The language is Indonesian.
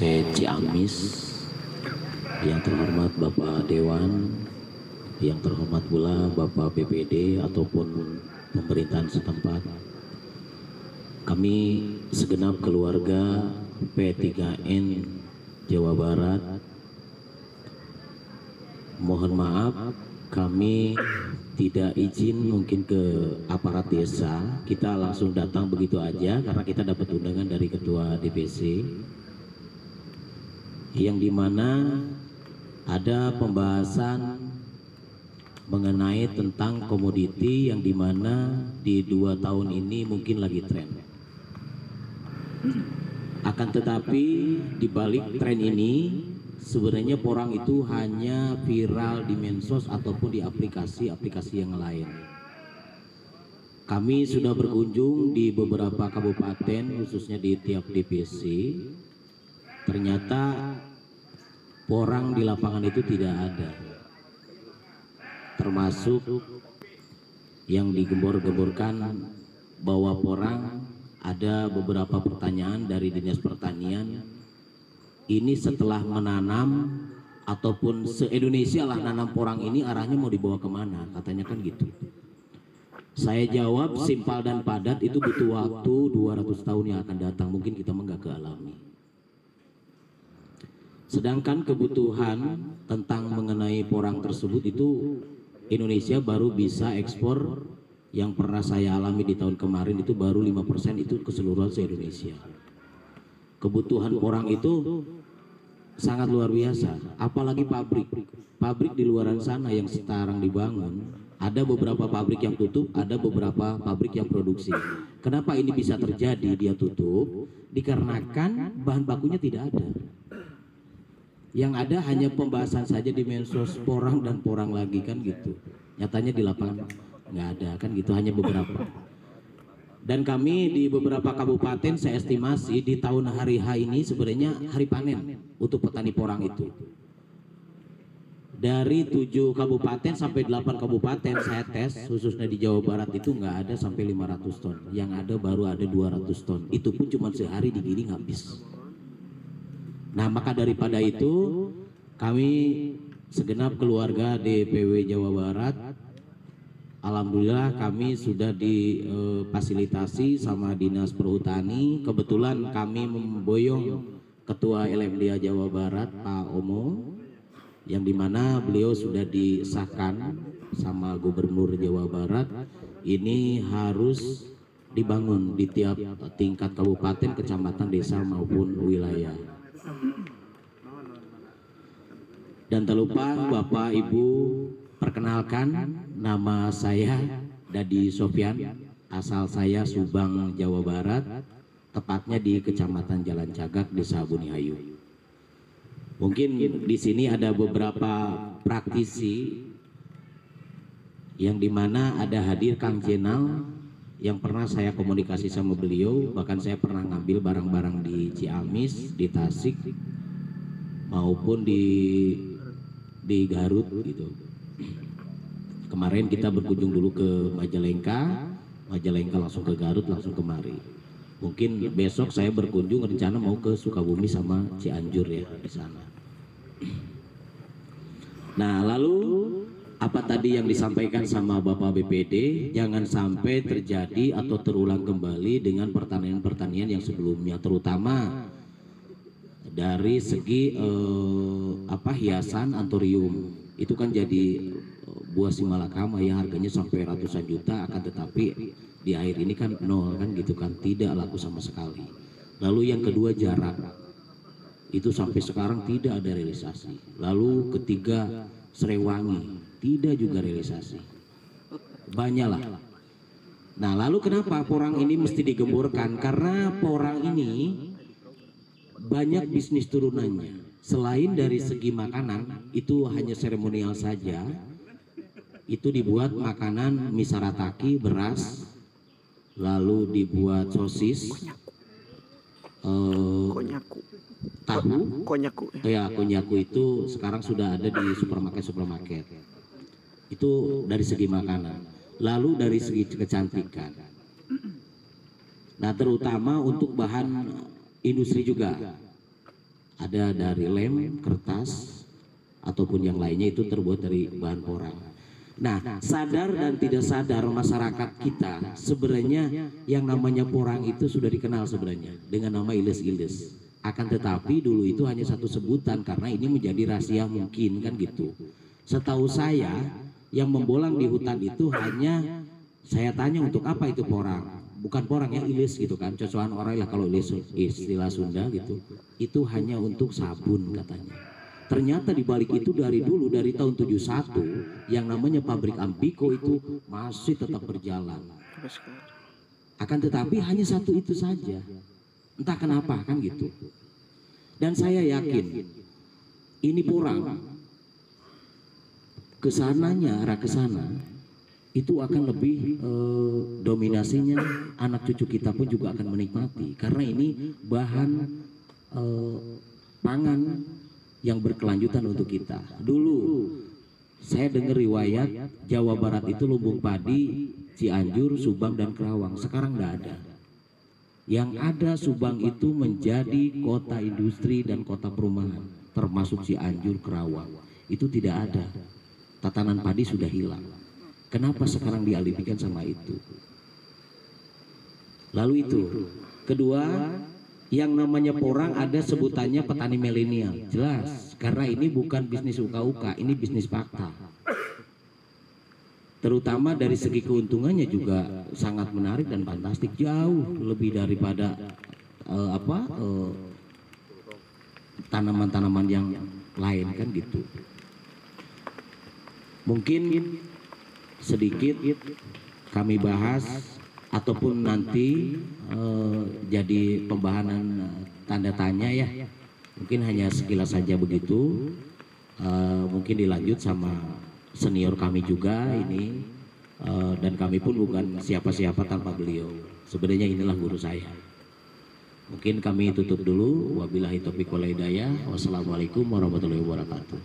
Ciamis, yang terhormat Bapak Dewan, yang terhormat pula Bapak BPD ataupun pemerintahan setempat, kami segenap keluarga P3N Jawa Barat mohon maaf, kami tidak izin mungkin ke aparat desa. Kita langsung datang begitu aja karena kita dapat undangan dari Ketua DPC, yang dimana ada pembahasan mengenai tentang komoditi yang dimana di 2 tahun ini mungkin lagi tren. Akan tetapi di balik tren ini sebenarnya porang itu hanya viral di medsos ataupun di aplikasi-aplikasi yang lain. Kami sudah berkunjung di beberapa kabupaten khususnya di tiap DPC. Ternyata porang di lapangan itu tidak ada, termasuk yang digembor-gemborkan bahwa porang. Ada beberapa pertanyaan dari Dinas Pertanian, ini setelah menanam ataupun se-Indonesia lah nanam porang ini arahnya mau dibawa kemana, katanya kan gitu. Saya jawab simpel dan padat, itu butuh waktu 200 tahun yang akan datang, mungkin kita nggak kealami. Sedangkan kebutuhan tentang mengenai porang tersebut itu Indonesia baru bisa ekspor, yang pernah saya alami di tahun kemarin itu baru 5% itu keseluruhan se-Indonesia. Kebutuhan porang itu sangat luar biasa, apalagi pabrik di luaran sana yang sekarang dibangun. Ada beberapa pabrik yang tutup, ada beberapa pabrik yang produksi. Kenapa ini bisa terjadi dia tutup? Dikarenakan bahan bakunya tidak ada. Yang ada hanya pembahasan saja di medsos, porang dan porang lagi kan gitu. Nyatanya di lapangan nggak ada kan gitu, hanya beberapa. Dan kami di beberapa kabupaten saya estimasi di tahun hari H ini sebenarnya hari panen untuk petani porang itu. Dari 7 kabupaten sampai 8 kabupaten saya tes, khususnya di Jawa Barat itu nggak ada sampai 500 ton. Yang ada baru ada 200 ton. Itu pun cuma sehari digiling habis. Nah maka daripada itu kami segenap keluarga DPW Jawa Barat, alhamdulillah kami sudah difasilitasi sama Dinas Perhutani. Kebetulan kami memboyong Ketua LMDA Jawa Barat Pak Omo, yang dimana beliau sudah disahkan sama Gubernur Jawa Barat. Ini harus dibangun di tiap tingkat kabupaten, kecamatan, desa maupun wilayah. Dan tak lupa Bapak Ibu, perkenalkan, nama saya Dadi Sofyan, asal saya Subang, Jawa Barat, tepatnya di Kecamatan Jalan Cagak, Desa Buniayu. Mungkin di sini ada beberapa praktisi yang dimana ada hadir Kang Jenal yang pernah saya komunikasi sama beliau, bahkan saya pernah ngambil barang-barang di Ciamis, di Tasik, maupun di Garut gitu. Kemarin kita berkunjung dulu ke Majalengka langsung ke Garut, langsung kemari. Mungkin besok saya berkunjung, rencana mau ke Sukabumi sama Cianjur ya di sana. Nah lalu apa tadi yang disampaikan sama Bapak BPD, jangan sampai terjadi atau terulang kembali dengan pertanian-pertanian yang sebelumnya, terutama dari segi hiasan anthurium. Itu kan jadi buah simalakama yang harganya sampai ratusan juta, akan tetapi di air ini kan nol kan gitu kan, tidak laku sama sekali. Lalu yang kedua jarak, itu sampai sekarang tidak ada realisasi. Lalu ketiga Serewangi, tidak juga realisasi. Banyak lah. Nah lalu kenapa porang ini mesti digemburkan? Karena porang ini banyak bisnis turunannya. Selain dari segi makanan, itu hanya seremonial saja. Itu dibuat makanan misarataki, beras, lalu dibuat sosis, konyaku. Ya, konyaku itu sekarang sudah ada di supermarket. Itu dari segi makanan. Lalu dari segi kecantikan. Nah, terutama untuk bahan industri juga. ada dari lem, kertas, ataupun yang lainnya itu terbuat dari bahan porang. Nah, sadar dan tidak sadar masyarakat kita sebenarnya yang namanya porang itu sudah dikenal sebenarnya dengan nama iles-iles. Akan tetapi dulu itu hanya satu sebutan karena ini menjadi rahasia mungkin kan gitu. Setahu saya yang membolang di hutan itu hanya saya tanya untuk apa itu porang. Bukan porang ya, ilis gitu kan, cocokan orang lah kalau ilis istilah Sunda gitu. Itu hanya untuk sabun katanya. Ternyata di balik itu dari dulu, dari tahun 71 yang namanya pabrik Ampiko itu masih tetap berjalan. Akan tetapi hanya satu itu saja. Entah kenapa kan gitu. Dan saya yakin ini porang kesananya, arah kesana itu akan lebih dominasinya anak cucu kita pun juga akan menikmati karena ini bahan pangan yang berkelanjutan untuk kita. Dulu saya dengar riwayat Jawa Barat itu lumbung padi, Cianjur, Subang dan Kerawang. Sekarang nggak ada. Yang ada Subang itu menjadi kota industri dan kota perumahan, termasuk Cianjur, Kerawang. Itu tidak ada. Tatanan padi sudah hilang. Kenapa sekarang dialihkan sama itu? Lalu itu. Kedua, yang namanya porang ada sebutannya petani milenial. Jelas, karena ini bukan bisnis uka-uka, ini bisnis fakta. Terutama dari segi keuntungannya juga sangat menarik dan fantastik, jauh lebih daripada tanaman-tanaman yang lain kan gitu. Mungkin sedikit kami bahas ataupun nanti jadi pembahasan tanda tanya ya, mungkin hanya sekilas saja begitu. Mungkin dilanjut sama senior kami juga ini, dan kami pun bukan siapa-siapa tanpa beliau. Sebenarnya inilah guru saya. Mungkin kami tutup dulu. Wabillahi taufiq wal hidayah. Wassalamualaikum warahmatullahi wabarakatuh.